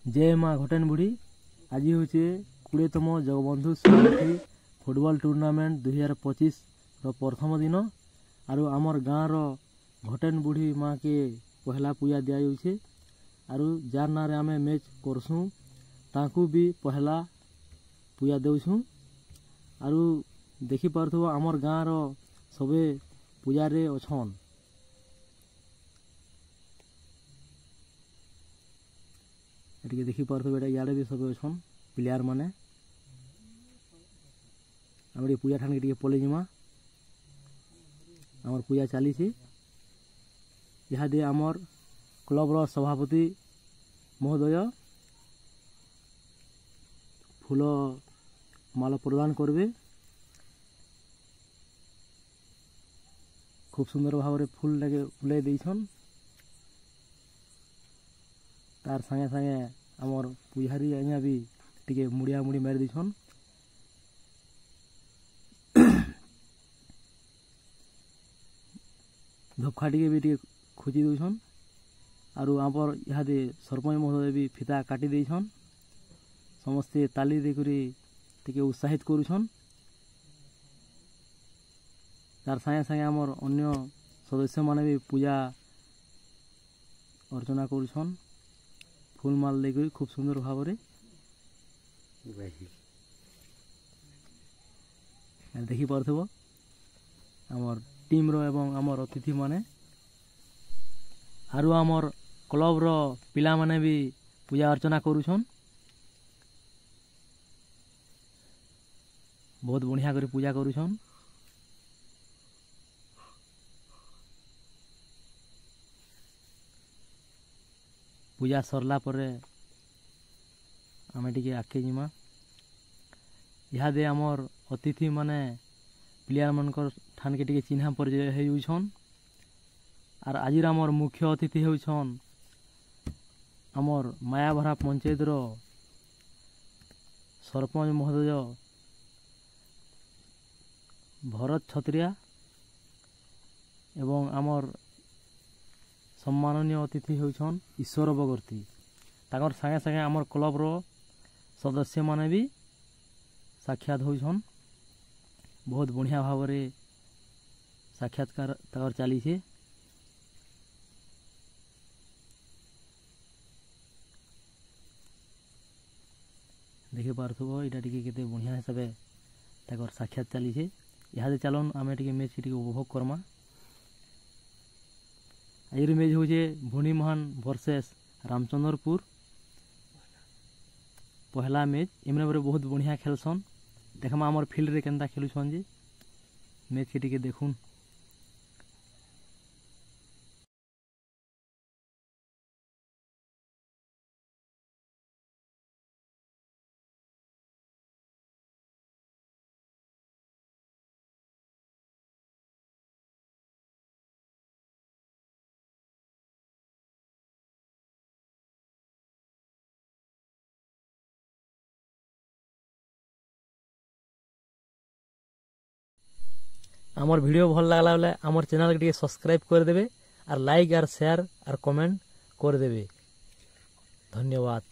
जय माँ घटेन बुढ़ी आज हूँ 20तम जगबंधु सुरक्षी फुटबॉल टूर्नामेंट 2025 प्रथम दिन आरु आमर गाँव घटेन बुढ़ी माँ के पहला पूजा दि जाऊे आरु जार ना आम मैच करसूँ ताकू भी पहला पूजा देछूँ आरु देखि पारथुव आमर गाँव सबे पूजारे अछन ये देखी पारथुव इे भी सब अच्छन प्लेयार माने आम पूजा ठान के पलि जिमा आमर पूजा चली इहादे आमर क्लब रो सभापति महोदय फूल माल प्रदान करबे खूब सुंदर भाव फूल लगे फुले देछन तार संगे संगे आमर पुजारी आज्ञा भी टिके मुड़िया मुड़ी मारी देछन धपखा टिके भी टिके खोजी देछन आरु आपर इहादे सरपंच महोदय भी फिता काटी देछन समस्ते ताली देकरी टिके उत्साहित करुछन तार संगे संगे आमर अन्य सदस्य माने भी पूजा अर्चना करुछन फूल माल लेकर खूब सुंदर भाव देखी पारथुव आमर टीम रो एवं आमर अतिथि माने आरु आमर क्लब रो पिला माने भी पूजा अर्चना करुछन बहुत बढ़िया कर पूजा करुछन पूजा सरला परे आमे टिके आखे जिमा इहादे आमर अतिथि माने प्लेयार मानकर ठान के टिके चिन्हा परिचय हे उछन आर आजिर आमर मुख्य अतिथि होछन आमर मायाभरा पंचायत रो सरपंच महोदय भरत छत्रिया एवं आमर सम्माननीय अतिथि होछन ईश्वर बगर्ती ताकर संगे संगे आमर क्लब रो सदस्य माने भी साक्षात होछन बहुत बढ़िया भाव रे साक्षात्कार ताकर चली छे देखे पारथुव इटा टिके केते बढ़िया हिसाब ताकर साक्षात चली छे इहादे चलन आमे टिके मैच टिके उपभोग करमा आज मैच हूँ भुनीमहान वर्सेस रामचंद्रपुर पहला मैच एमने बहुत बढ़िया खेलसन देखमा आमर फील्ड रे केनता खेलुछन जे मैच के टिके देखुन आमर वीडियो भल लागला बेले आमर चैनल के सब्सक्राइब कर देबे और लाइक और शेयर और कमेंट कर देबे धन्यवाद।